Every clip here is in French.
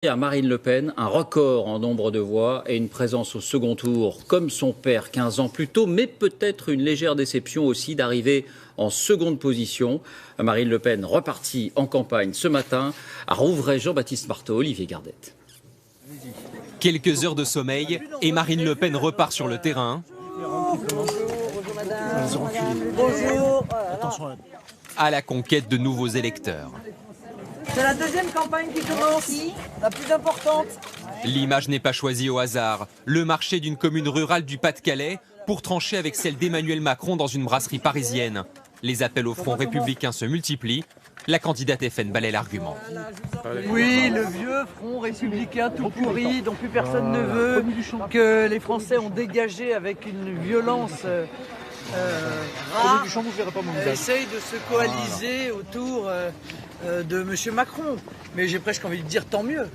À Marine Le Pen, un record en nombre de voix et une présence au second tour comme son père 15 ans plus tôt, mais peut-être une légère déception aussi d'arriver en seconde position. Marine Le Pen repartie en campagne ce matin à Rouvray. Jean-Baptiste Marteau, Olivier Gardette. Quelques heures de sommeil et Marine Le Pen repart sur le terrain. Bonjour. À la conquête de nouveaux électeurs. C'est la deuxième campagne qui commence, la plus importante. L'image n'est pas choisie au hasard. Le marché d'une commune rurale du Pas-de-Calais pour trancher avec celle d'Emmanuel Macron dans une brasserie parisienne. Les appels au front républicain se multiplient. La candidate FN balaie l'argument. Oui, le vieux front républicain tout pourri, dont plus personne ne veut, que les Français ont dégagé avec une violence rare, essaye de se coaliser autour de M. Macron. Mais j'ai presque envie de dire tant mieux.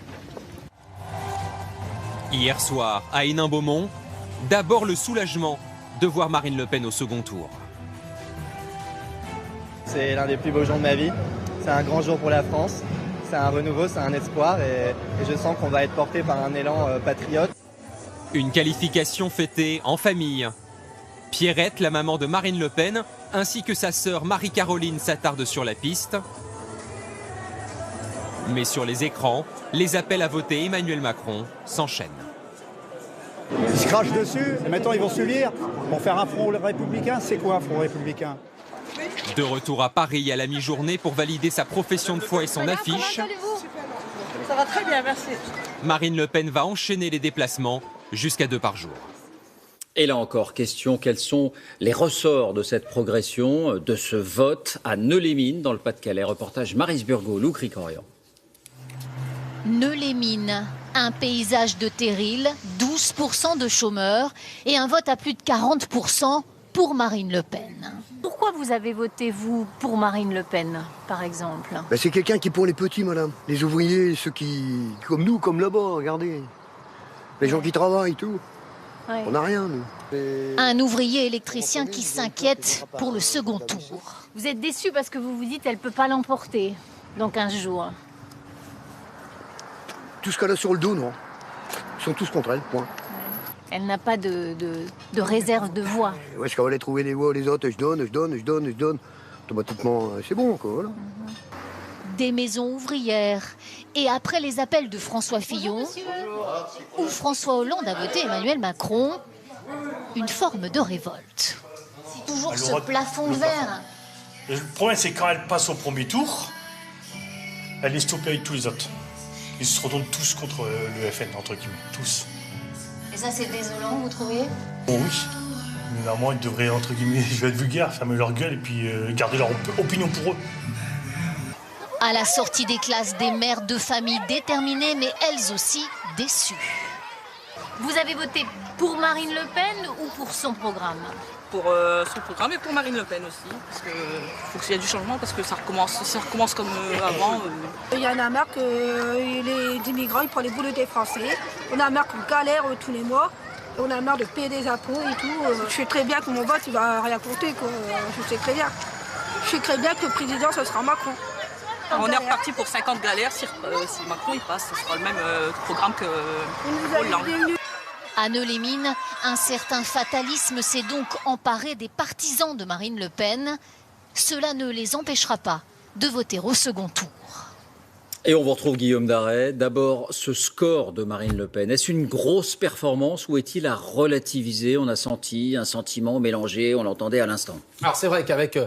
Hier soir, à Hénin-Beaumont, d'abord le soulagement de voir Marine Le Pen au second tour. C'est l'un des plus beaux jours de ma vie. C'est un grand jour pour la France. C'est un renouveau, c'est un espoir et je sens qu'on va être porté par un élan patriote. Une qualification fêtée en famille. Pierrette, la maman de Marine Le Pen, ainsi que sa sœur Marie-Caroline s'attardent sur la piste. Mais sur les écrans, les appels à voter Emmanuel Macron s'enchaînent. Ils se crachent dessus et maintenant ils vont se lire pour faire un front républicain. C'est quoi un front républicain ? De retour à Paris à la mi-journée pour valider sa profession de foi et son affiche. Ça va très bien, merci. Marine Le Pen va enchaîner les déplacements jusqu'à 2 par jour. Et là encore, question, quels sont les ressorts de cette progression, de ce vote à Neu-les-Mines dans le Pas-de-Calais? Reportage Maryse Burgot, Lou Cricorian. Neu-les-Mines, un paysage de terrils, 12% de chômeurs et un vote à plus de 40% pour Marine Le Pen. Pourquoi vous avez voté, vous, pour Marine Le Pen, par exemple? C'est quelqu'un qui est pour les petits, madame. Les ouvriers, ceux qui... comme nous, comme là-bas, regardez. Les gens qui travaillent, tout. Ouais. On n'a rien, nous. Un ouvrier électricien qui s'inquiète pour le second tour. Vous êtes déçu parce que vous vous dites qu'elle ne peut pas l'emporter dans 15 jours. Tout ce qu'elle a sur le dos, non. Ils sont tous contre elle, point. Elle n'a pas de réserve de voix. Où est-ce qu'on va aller trouver les voix, les autres? Je donne. Automatiquement, c'est bon, quoi, voilà. Des maisons ouvrières. Et après les appels de François Fillon, où François Hollande a voté Emmanuel Macron, une forme de révolte. Toujours ce plafond vert. Le problème, c'est quand elle passe au premier tour, elle est stoppée avec tous les autres. Ils se retournent tous contre le FN, entre guillemets, tous. Et ça, c'est désolant, vous trouvez? Bon, oui. Normalement, ils devraient, entre guillemets, je vais être vulgaire, fermer leur gueule et puis garder leur opinion pour eux. À la sortie des classes, des mères de famille déterminées, mais elles aussi déçues. Vous avez voté pour Marine Le Pen ou pour son programme? Pour son programme et pour Marine Le Pen aussi. Parce qu'il faut qu'il y ait du changement, parce que ça recommence comme avant. Il y en a marre que les immigrants ils prennent les boulots des Français. On a marre qu'on galère tous les mois. On a marre de payer des impôts et tout. Je sais très bien que mon vote il va rien compter, quoi. Je sais très bien. Je sais très bien que le président ce sera Macron. On est reparti pour 50 galères. Si Macron il passe, ce sera le même programme que Hollande. À Neu-les-Mines, un certain fatalisme s'est donc emparé des partisans de Marine Le Pen. Cela ne les empêchera pas de voter au second tour. Et on vous retrouve Guillaume Daret. D'abord, ce score de Marine Le Pen. Est-ce une grosse performance ou est-il à relativiser? On a senti un sentiment mélangé, on l'entendait à l'instant. Alors c'est vrai qu'avec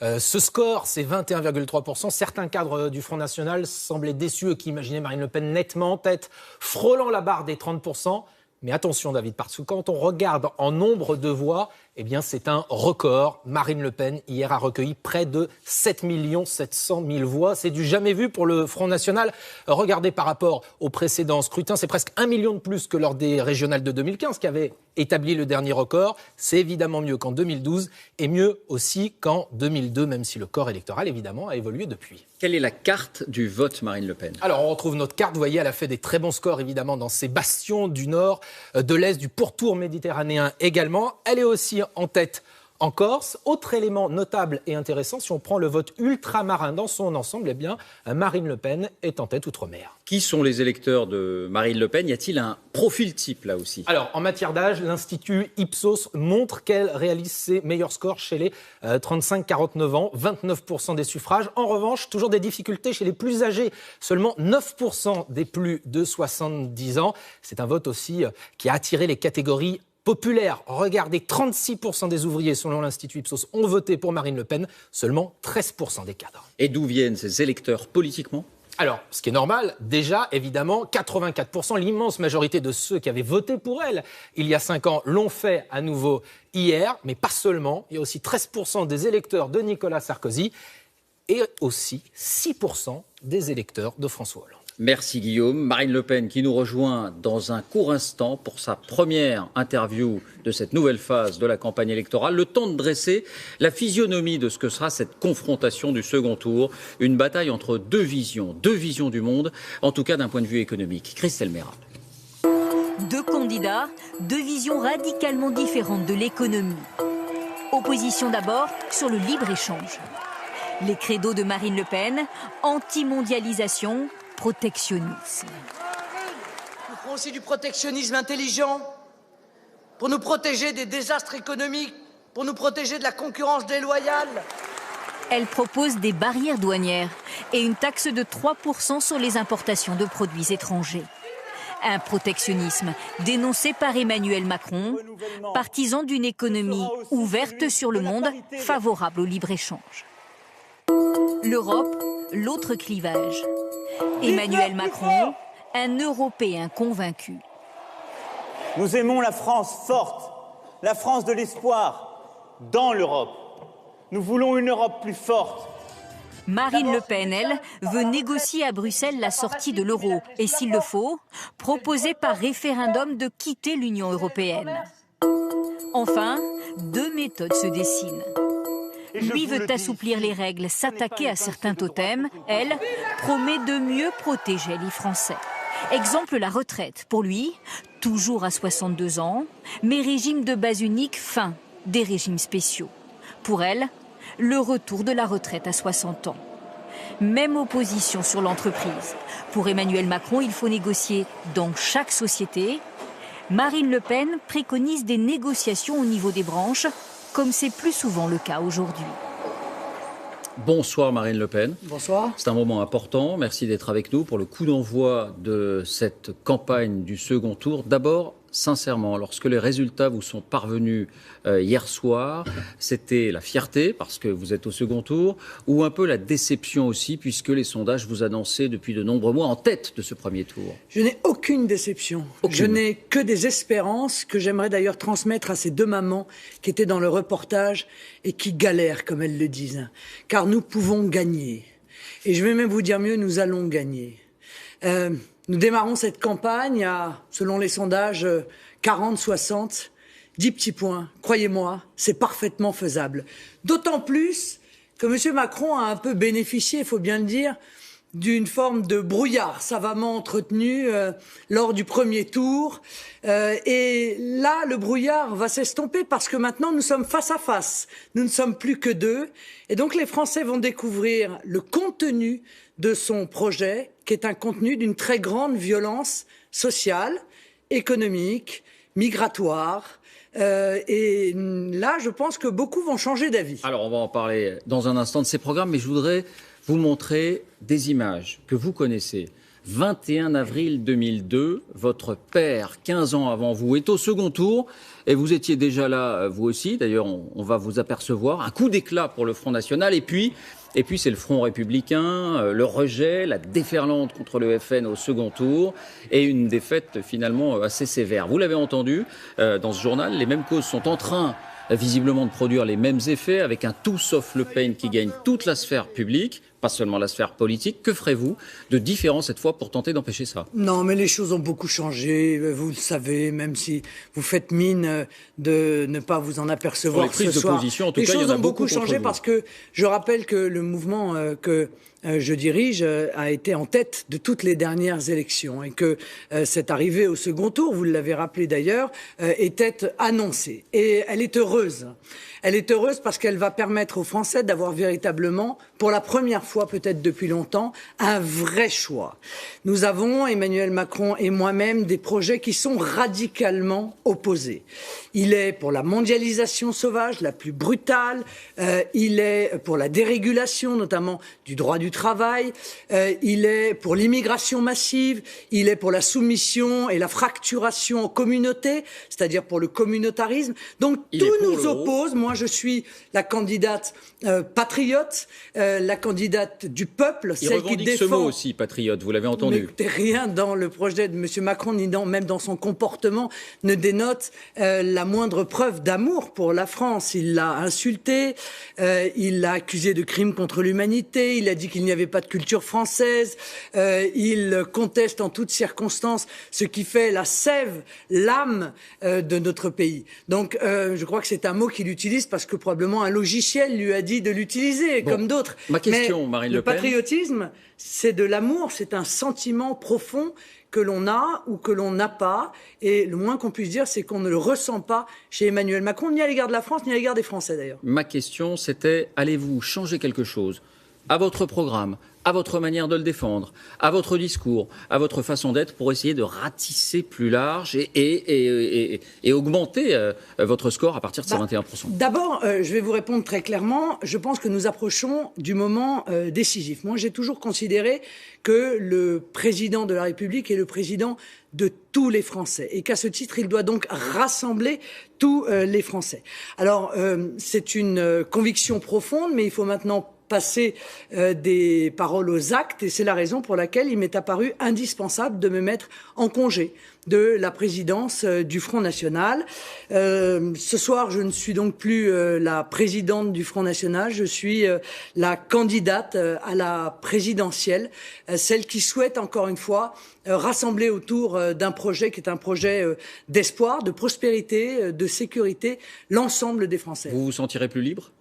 ce score, c'est 21,3%. Certains cadres du Front National semblaient déçus, qui imaginaient Marine Le Pen nettement en tête, frôlant la barre des 30%. Mais attention David, parce que quand on regarde en nombre de voix, eh bien c'est un record. Marine Le Pen, hier, a recueilli près de 7 700 000 voix. C'est du jamais vu pour le Front National. Regardez par rapport au précédent scrutin, c'est presque 1 million de plus que lors des régionales de 2015 qui avaient établi le dernier record. C'est évidemment mieux qu'en 2012 et mieux aussi qu'en 2002, même si le corps électoral, évidemment, a évolué depuis. Quelle est la carte du vote Marine Le Pen? Alors, on retrouve notre carte. Vous voyez, elle a fait des très bons scores, évidemment, dans ces bastions du Nord, de l'Est, du pourtour méditerranéen également. Elle est aussi en tête en Corse. Autre élément notable et intéressant, si on prend le vote ultramarin dans son ensemble, eh bien, Marine Le Pen est en tête outre-mer. Qui sont les électeurs de Marine Le Pen? Y a-t-il un profil type là aussi? Alors, en matière d'âge, l'Institut Ipsos montre qu'elle réalise ses meilleurs scores chez les 35-49 ans, 29% des suffrages. En revanche, toujours des difficultés chez les plus âgés, seulement 9% des plus de 70 ans. C'est un vote aussi qui a attiré les catégories populaires. Regardez, 36% des ouvriers, selon l'Institut Ipsos, ont voté pour Marine Le Pen, seulement 13% des cadres. Et d'où viennent ces électeurs politiquement? Alors, ce qui est normal, déjà, évidemment, 84%, l'immense majorité de ceux qui avaient voté pour elle il y a 5 ans l'ont fait à nouveau hier, mais pas seulement. Il y a aussi 13% des électeurs de Nicolas Sarkozy et aussi 6% des électeurs de François Hollande. Merci Guillaume. Marine Le Pen qui nous rejoint dans un court instant pour sa première interview de cette nouvelle phase de la campagne électorale. Le temps de dresser la physionomie de ce que sera cette confrontation du second tour. Une bataille entre deux visions du monde, en tout cas d'un point de vue économique. Christelle Méral. Deux candidats, deux visions radicalement différentes de l'économie. Opposition d'abord sur le libre-échange. Les credos de Marine Le Pen, anti-mondialisation, protectionnisme. Nous ferons aussi du protectionnisme intelligent pour nous protéger des désastres économiques, pour nous protéger de la concurrence déloyale. Elle propose des barrières douanières et une taxe de 3% sur les importations de produits étrangers. Un protectionnisme dénoncé par Emmanuel Macron, partisan d'une économie ouverte sur le monde, favorable au libre-échange. L'Europe, l'autre clivage. Emmanuel Macron, un Européen convaincu. Nous aimons la France forte, la France de l'espoir, dans l'Europe. Nous voulons une Europe plus forte. Marine Le Pen, elle, veut négocier à Bruxelles la sortie de l'euro et, s'il le faut, proposer par référendum de quitter l'Union européenne. Enfin, deux méthodes se dessinent. Lui veut assouplir les règles, s'attaquer à certains totems. Elle promet de mieux protéger les Français. Exemple, la retraite. Pour lui, toujours à 62 ans, mais régime de base unique, fin des régimes spéciaux. Pour elle, le retour de la retraite à 60 ans. Même opposition sur l'entreprise. Pour Emmanuel Macron, il faut négocier dans chaque société. Marine Le Pen préconise des négociations au niveau des branches, comme c'est plus souvent le cas aujourd'hui. Bonsoir Marine Le Pen. Bonsoir. C'est un moment important. Merci d'être avec nous pour le coup d'envoi de cette campagne du second tour. D'abord, sincèrement, lorsque les résultats vous sont parvenus hier soir, c'était la fierté parce que vous êtes au second tour ou un peu la déception aussi puisque les sondages vous annonçaient depuis de nombreux mois en tête de ce premier tour? Je n'ai aucune déception. Je n'ai que des espérances que j'aimerais d'ailleurs transmettre à ces deux mamans qui étaient dans le reportage et qui galèrent, comme elles le disent. Car nous pouvons gagner. Et je vais même vous dire mieux, nous allons gagner. Nous démarrons cette campagne à, selon les sondages, 40, 60, 10 petits points. Croyez-moi, c'est parfaitement faisable. D'autant plus que M. Macron a un peu bénéficié, il faut bien le dire, d'une forme de brouillard savamment entretenu lors du premier tour. Et là, le brouillard va s'estomper parce que maintenant, nous sommes face à face. Nous ne sommes plus que deux. Et donc, les Français vont découvrir le contenu de son projet, qui est un contenu d'une très grande violence sociale, économique, migratoire. Et là, je pense que beaucoup vont changer d'avis. Alors, on va en parler dans un instant de ces programmes, mais je voudrais vous montrer des images que vous connaissez. 21 avril 2002, votre père, 15 ans avant vous, est au second tour. Et vous étiez déjà là, vous aussi. D'ailleurs, on va vous apercevoir. Un coup d'éclat pour le Front National. Et puis c'est le Front Républicain, le rejet, la déferlante contre le FN au second tour et une défaite finalement assez sévère. Vous l'avez entendu dans ce journal, les mêmes causes sont en train visiblement de produire les mêmes effets avec un tout sauf Le Pen qui gagne toute la sphère publique. pas seulement la sphère politique. Que ferez-vous de différent cette fois pour tenter d'empêcher ça? Non, mais les choses ont beaucoup changé, vous le savez, même si vous faites mine de ne pas vous en apercevoir Pour les prises ce soir. d'opposition, en tout les cas, il y en choses a ont beaucoup contre changé vous. parce que je rappelle que le mouvement que je dirige a été en tête de toutes les dernières élections et que cette arrivée au second tour, vous l'avez rappelé d'ailleurs, était annoncée. Et elle est heureuse. Elle est heureuse parce qu'elle va permettre aux Français d'avoir véritablement, pour la première fois peut-être depuis longtemps, un vrai choix. Nous avons, Emmanuel Macron et moi-même, des projets qui sont radicalement opposés. Il est pour la mondialisation sauvage, la plus brutale. Il est pour la dérégulation, notamment du droit du travail. Il est pour l'immigration massive. Il est pour la soumission et la fracturation aux communautés, c'est-à-dire pour le communautarisme. Donc tout nous oppose. Moi, je suis la candidate patriote, la candidate du peuple, Il celle qui revendique défend. ce mot aussi, patriote, vous l'avez entendu. Mais rien dans le projet de M. Macron, ni même dans son comportement, ne dénote la moindre preuve d'amour pour la France. Il l'a insulté, il l'a accusé de crimes contre l'humanité, il a dit qu'il n'y avait pas de culture française, il conteste en toutes circonstances ce qui fait la sève, l'âme de notre pays. Donc je crois que c'est un mot qu'il utilise parce que probablement un logiciel lui a dit de l'utiliser, comme d'autres. Ma question, Mais Marine Le Pen. Le patriotisme, c'est de l'amour, c'est un sentiment profond que l'on a ou que l'on n'a pas. Et le moins qu'on puisse dire, c'est qu'on ne le ressent pas chez Emmanuel Macron, ni à l'égard de la France, ni à l'égard des Français d'ailleurs. Ma question, c'était, allez-vous changer quelque chose à votre programme, à votre manière de le défendre, à votre discours, à votre façon d'être pour essayer de ratisser plus large et augmenter votre score à partir de ces 21%? D'abord, je vais vous répondre très clairement. Je pense que nous approchons du moment décisif. Moi, j'ai toujours considéré que le président de la République est le président de tous les Français et qu'à ce titre, il doit donc rassembler tous les Français. Alors, c'est une conviction profonde, mais il faut maintenant passer des paroles aux actes et c'est la raison pour laquelle il m'est apparu indispensable de me mettre en congé de la présidence du Front National. Ce soir, je ne suis donc plus la présidente du Front National, je suis la candidate à la présidentielle, celle qui souhaite encore une fois rassembler autour d'un projet qui est un projet d'espoir, de prospérité, de sécurité, l'ensemble des Français. Vous vous sentirez plus libre ?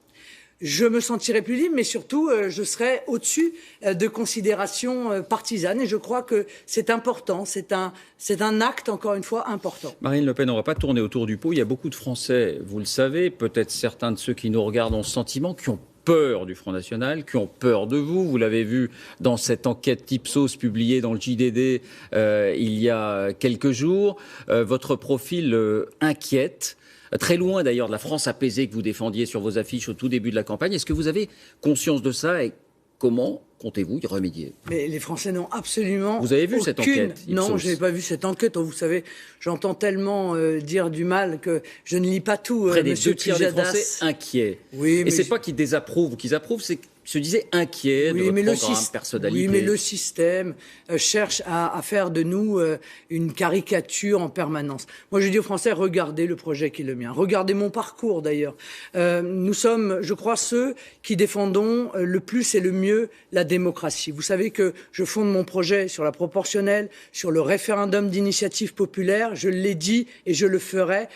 Je me sentirai plus libre, mais surtout, je serai au-dessus de considérations partisanes. Et je crois que c'est important. C'est un acte, encore une fois, important. Marine Le Pen, on ne va pas tourner autour du pot. Il y a beaucoup de Français, vous le savez, peut-être certains de ceux qui nous regardent ont ce sentiment, qui ont peur du Front National, qui ont peur de vous. Vous l'avez vu dans cette enquête Ipsos publiée dans le JDD il y a quelques jours. Votre profil inquiète. Très loin d'ailleurs de la France apaisée que vous défendiez sur vos affiches au tout début de la campagne. Est-ce que vous avez conscience de ça et comment comptez-vous y remédier? Mais les Français n'ont absolument Vous avez vu cette enquête Ipsos? Non, je n'ai pas vu cette enquête. Vous savez, j'entends tellement dire du mal que je ne lis pas tout. Près des Monsieur 2 tiers des Français inquiets. Oui, mais et c'est pas qu'ils désapprouvent ou qu'ils approuvent, c'est qu'ils se disaient inquiets de votre programme, personnalité. Oui, mais le système cherche à faire de nous une caricature en permanence. Moi, je dis aux Français, regardez le projet qui est le mien. Regardez mon parcours, d'ailleurs. Nous sommes, je crois, ceux qui défendons le plus et le mieux la démocratie. Vous savez que je fonde mon projet sur la proportionnelle, sur le référendum d'initiative populaire. Je l'ai dit et je le ferai.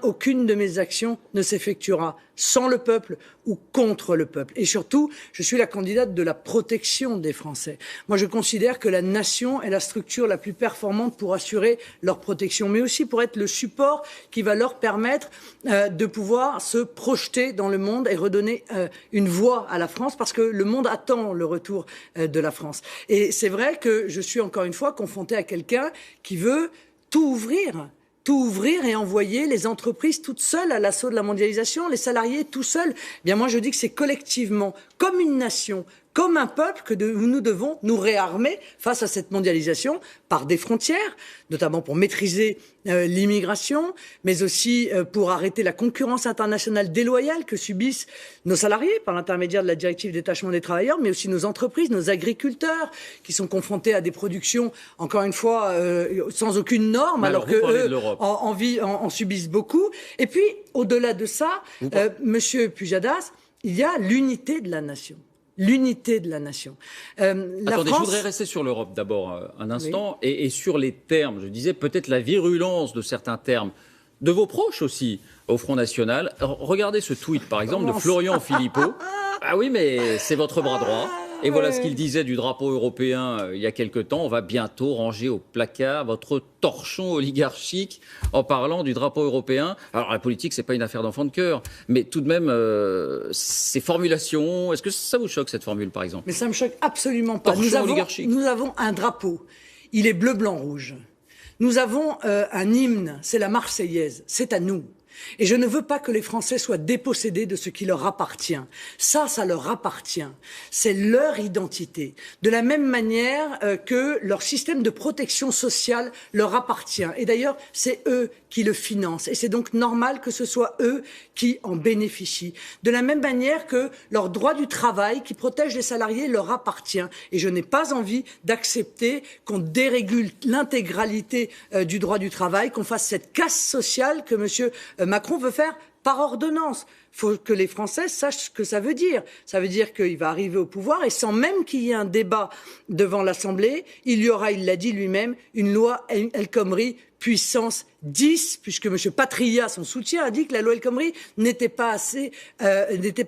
Aucune de mes actions ne s'effectuera sans le peuple ou contre le peuple. Et surtout, je suis la candidate de la protection des Français. Moi, je considère que la nation est la structure la plus performante pour assurer leur protection, mais aussi pour être le support qui va leur permettre de pouvoir se projeter dans le monde et redonner une voix à la France, parce que le monde attend le retour de la France. Et c'est vrai que je suis encore une fois confrontée à quelqu'un qui veut tout ouvrir et envoyer les entreprises toutes seules à l'assaut de la mondialisation, les salariés tout seuls. Eh bien, moi, je dis que c'est collectivement, comme une nation, comme un peuple, que nous devons nous réarmer face à cette mondialisation par des frontières, notamment pour maîtriser l'immigration, mais aussi pour arrêter la concurrence internationale déloyale que subissent nos salariés par l'intermédiaire de la directive détachement des travailleurs, mais aussi nos entreprises, nos agriculteurs, qui sont confrontés à des productions, encore une fois, sans aucune norme, alors qu'eux en subissent beaucoup. Et puis, au-delà de ça, Monsieur Pujadas, il y a l'unité de la nation. l'unité de la nation. Attendez, je voudrais rester sur l'Europe d'abord un instant, oui. et sur les termes. Je disais peut-être la virulence de certains termes, de vos proches aussi, au Front National. Alors, regardez ce tweet, par exemple, de Florian Philippot. Ah oui, mais c'est votre bras droit. Et voilà ce qu'il disait du drapeau européen il y a quelque temps. On va bientôt ranger au placard votre torchon oligarchique en parlant du drapeau européen. Alors la politique, c'est pas une affaire d'enfant de cœur, mais tout de même, ces formulations, est-ce que ça vous choque cette formule par exemple? Mais ça me choque absolument pas. Nous avons un drapeau. Il est bleu, blanc, rouge. Nous avons un hymne, c'est la Marseillaise. C'est à nous. Et je ne veux pas que les Français soient dépossédés de ce qui leur appartient. Ça leur appartient. C'est leur identité. De la même manière que leur système de protection sociale leur appartient. Et d'ailleurs, c'est eux qui le financent. Et c'est donc normal que ce soit eux qui en bénéficient. De la même manière que leur droit du travail qui protège les salariés leur appartient. Et je n'ai pas envie d'accepter qu'on dérégule l'intégralité du droit du travail, qu'on fasse cette casse sociale que monsieur Macron veut faire par ordonnance. Il faut que les Français sachent ce que ça veut dire. Ça veut dire qu'il va arriver au pouvoir et sans même qu'il y ait un débat devant l'Assemblée, il y aura, il l'a dit lui-même, une loi El Khomri puissance 10, puisque M. Patria, son soutien, a dit que la loi El Khomri n'était pas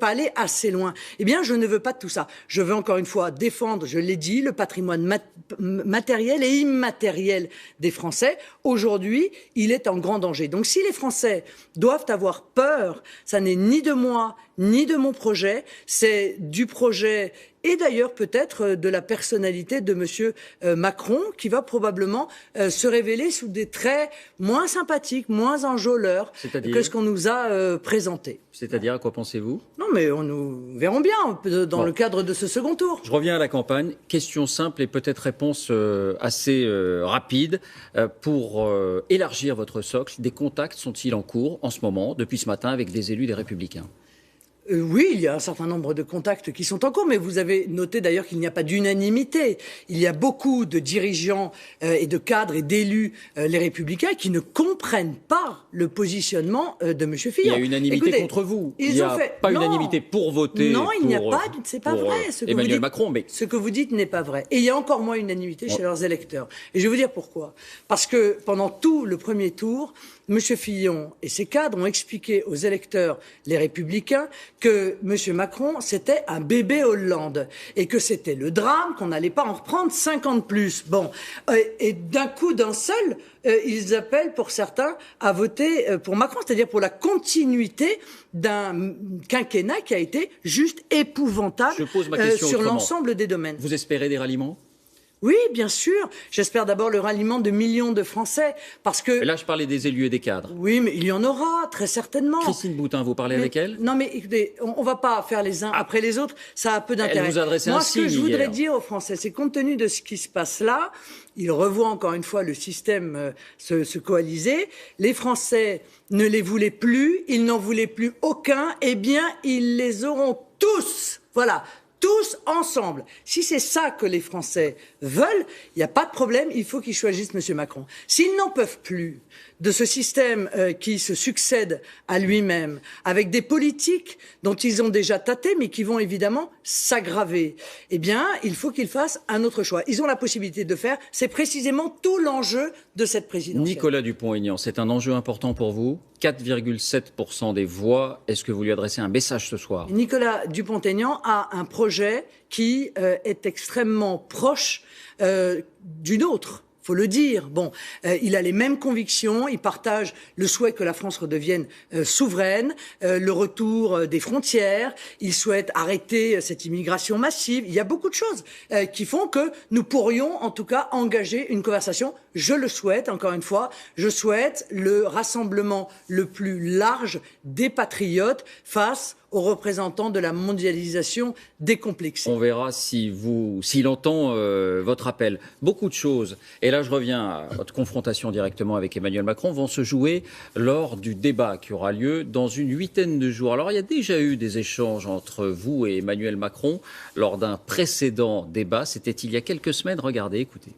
allée assez loin. Eh bien, je ne veux pas de tout ça. Je veux encore une fois défendre, je l'ai dit, le patrimoine matériel et immatériel des Français. Aujourd'hui, il est en grand danger. Donc, si les Français doivent avoir peur, ça n'est ni de moi, ni de mon projet, c'est du projet et d'ailleurs peut-être de la personnalité de M. Macron qui va probablement se révéler sous des traits moins sympathiques, moins enjôleurs que ce qu'on nous a présenté. C'est-à-dire, à quoi pensez-vous? Non, mais nous verrons bien dans le cadre de ce second tour. Je reviens à la campagne. Question simple et peut-être réponse assez rapide. Pour élargir votre socle, des contacts sont-ils en cours en ce moment, depuis ce matin, avec des élus des Républicains? Oui, il y a un certain nombre de contacts qui sont en cours, mais vous avez noté d'ailleurs qu'il n'y a pas d'unanimité. Il y a beaucoup de dirigeants et de cadres et d'élus, les Républicains, qui ne comprennent pas le positionnement de M. Fillon. Il y a unanimité contre vous. Il n'y a pas unanimité pour voter. Non, il n'y a pas. C'est pas vrai. Emmanuel Macron, mais ce que vous dites n'est pas vrai. Et il y a encore moins unanimité chez leurs électeurs. Et je vais vous dire pourquoi. Parce que pendant tout le premier tour, M. Fillon et ses cadres ont expliqué aux électeurs, les Républicains, que M. Macron, c'était un bébé Hollande et que c'était le drame, qu'on n'allait pas en reprendre 50 plus. Bon, et d'un coup, d'un seul, ils appellent pour certains à voter pour Macron, c'est-à-dire pour la continuité d'un quinquennat qui a été juste épouvantable sur l'ensemble des domaines. Vous espérez des ralliements ? Oui, bien sûr. J'espère d'abord le ralliement de millions de Français, parce que... Et là, je parlais des élus et des cadres. Oui, mais il y en aura, très certainement. Christine Boutin, vous parlez avec elle? Non, mais écoutez, on va pas faire les uns après les autres, ça a peu d'intérêt. Elle vous adressait un signe. Moi, ce que je voudrais dire aux Français, c'est compte tenu de ce qui se passe là, ils revoient encore une fois le système se coaliser, les Français ne les voulaient plus, ils n'en voulaient plus aucun, eh bien, ils les auront tous. Voilà. Tous ensemble. Si c'est ça que les Français veulent, il n'y a pas de problème, il faut qu'ils choisissent M. Macron. S'ils n'en peuvent plus de ce système qui se succède à lui-même, avec des politiques dont ils ont déjà tâté, mais qui vont évidemment s'aggraver, eh bien, il faut qu'ils fassent un autre choix. Ils ont la possibilité de le faire. C'est précisément tout l'enjeu de cette présidentielle. Nicolas Dupont-Aignan, c'est un enjeu important pour vous. 4,7% des voix. Est-ce que vous lui adressez un message ce soir? Nicolas Dupont-Aignan a un projet qui est extrêmement proche d'une autre. Faut le dire. Bon, il a les mêmes convictions, il partage le souhait que la France redevienne souveraine, le retour des frontières, il souhaite arrêter cette immigration massive. Il y a beaucoup de choses qui font que nous pourrions en tout cas engager une conversation. Je le souhaite, encore une fois, je souhaite le rassemblement le plus large des patriotes face aux représentants de la mondialisation décomplexée. On verra s'il entend votre appel. Beaucoup de choses, et là je reviens à votre confrontation directement avec Emmanuel Macron, vont se jouer lors du débat qui aura lieu dans une huitaine de jours. Alors il y a déjà eu des échanges entre vous et Emmanuel Macron lors d'un précédent débat. C'était il y a quelques semaines. Regardez, écoutez.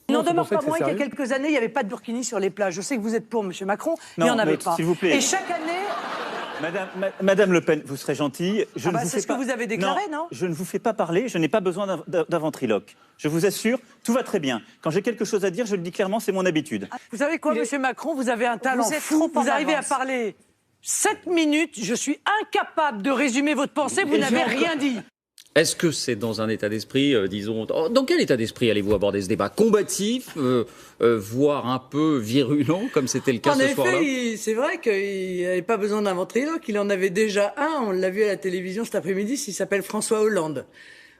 Il n'en demeure pas moins qu'il y a quelques années, il n'y avait pas de burkini sur les plages. Je sais que vous êtes pour, M. Macron, il n'y en avait pas. S'il vous plaît. Et chaque année... Madame Le Pen, vous serez gentille. C'est ce que vous avez déclaré, non? Je ne vous fais pas parler, je n'ai pas besoin d'un ventriloque. Je vous assure, tout va très bien. Quand j'ai quelque chose à dire, je le dis clairement, c'est mon habitude. Vous savez quoi, Monsieur Macron, vous avez un talent fou. Vous arrivez à parler 7 minutes, je suis incapable de résumer votre pensée, vous n'avez rien dit. Est-ce que c'est dans un état d'esprit, disons, dans quel état d'esprit allez-vous aborder ce débat? Combatif, voire un peu virulent, comme c'était le cas ce soir-là? En effet, c'est vrai qu'il n'avait pas besoin d'un ventriloque, il en avait déjà un, on l'a vu à la télévision cet après-midi, il s'appelle François Hollande.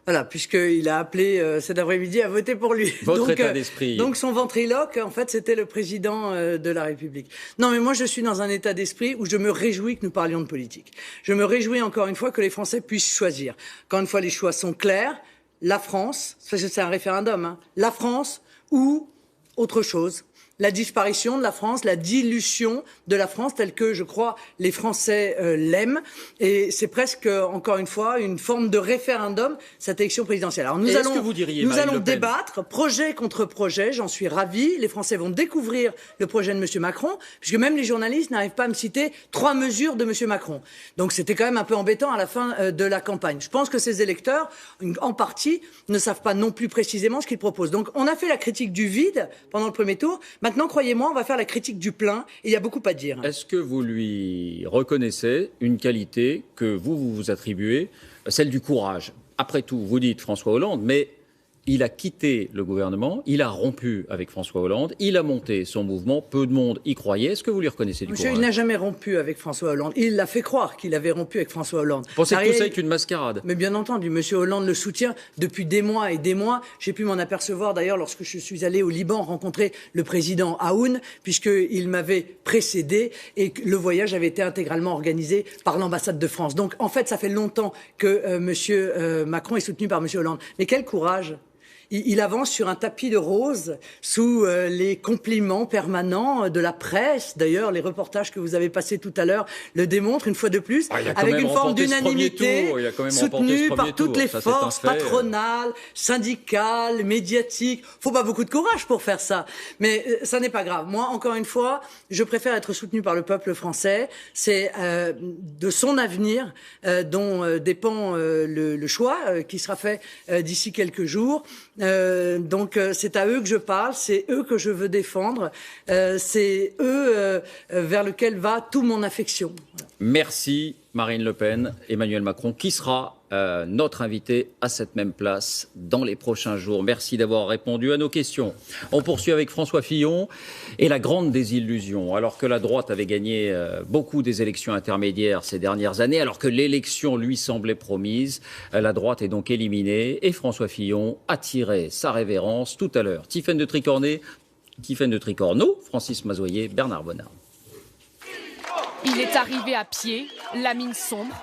Voilà, puisqu'il a appelé cet après-midi à voter pour lui. Votre état d'esprit. Donc son ventriloque, en fait, c'était le président de la République. Non, mais moi, je suis dans un état d'esprit où je me réjouis que nous parlions de politique. Je me réjouis encore une fois que les Français puissent choisir. Encore une fois, les choix sont clairs. La France, parce que c'est un référendum, hein, la France ou autre chose. La disparition de la France, la dilution de la France telle que, je crois, les Français l'aiment. Et c'est presque, encore une fois, une forme de référendum, cette élection présidentielle. Alors nous allons débattre, projet contre projet, j'en suis ravi. Les Français vont découvrir le projet de M. Macron, puisque même les journalistes n'arrivent pas à me citer 3 mesures de M. Macron. Donc c'était quand même un peu embêtant à la fin de la campagne. Je pense que ces électeurs, en partie, ne savent pas non plus précisément ce qu'ils proposent. Donc on a fait la critique du vide pendant le premier tour. Maintenant, croyez-moi, on va faire la critique du plein et il y a beaucoup à dire. Est-ce que vous lui reconnaissez une qualité que vous attribuez, celle du courage? Après tout, vous dites François Hollande, mais il a quitté le gouvernement, il a rompu avec François Hollande, il a monté son mouvement, peu de monde y croyait. Est-ce que vous lui reconnaissez du courage? Il n'a jamais rompu avec François Hollande. Il l'a fait croire qu'il avait rompu avec François Hollande. Vous pensez que tout ça est une mascarade? Mais bien entendu, M. Hollande le soutient depuis des mois et des mois. J'ai pu m'en apercevoir d'ailleurs lorsque je suis allé au Liban rencontrer le président Aoun, puisqu'il m'avait précédé et que le voyage avait été intégralement organisé par l'ambassade de France. Donc en fait, ça fait longtemps que M. Macron est soutenu par M. Hollande. Mais quel courage! Il avance sur un tapis de roses sous les compliments permanents de la presse. D'ailleurs, les reportages que vous avez passés tout à l'heure le démontrent une fois de plus, avec une forme d'unanimité soutenue par toutes les forces patronales, syndicales, médiatiques. Faut pas beaucoup de courage pour faire ça, mais ça n'est pas grave. Moi, encore une fois, je préfère être soutenu par le peuple français. C'est de son avenir dont dépend le choix qui sera fait d'ici quelques jours. Donc c'est à eux que je parle, c'est eux que je veux défendre, c'est eux vers lesquels va toute mon affection. Merci Marine Le Pen. Emmanuel Macron qui sera notre invité à cette même place dans les prochains jours. Merci d'avoir répondu à nos questions. On poursuit avec François Fillon et la grande désillusion. Alors que la droite avait gagné beaucoup des élections intermédiaires ces dernières années, alors que l'élection lui semblait promise, la droite est donc éliminée et François Fillon a tiré sa révérence tout à l'heure. Tiffaine de Tricorneau, Francis Mazoyer, Bernard Bonnard. Il est arrivé à pied, la mine sombre,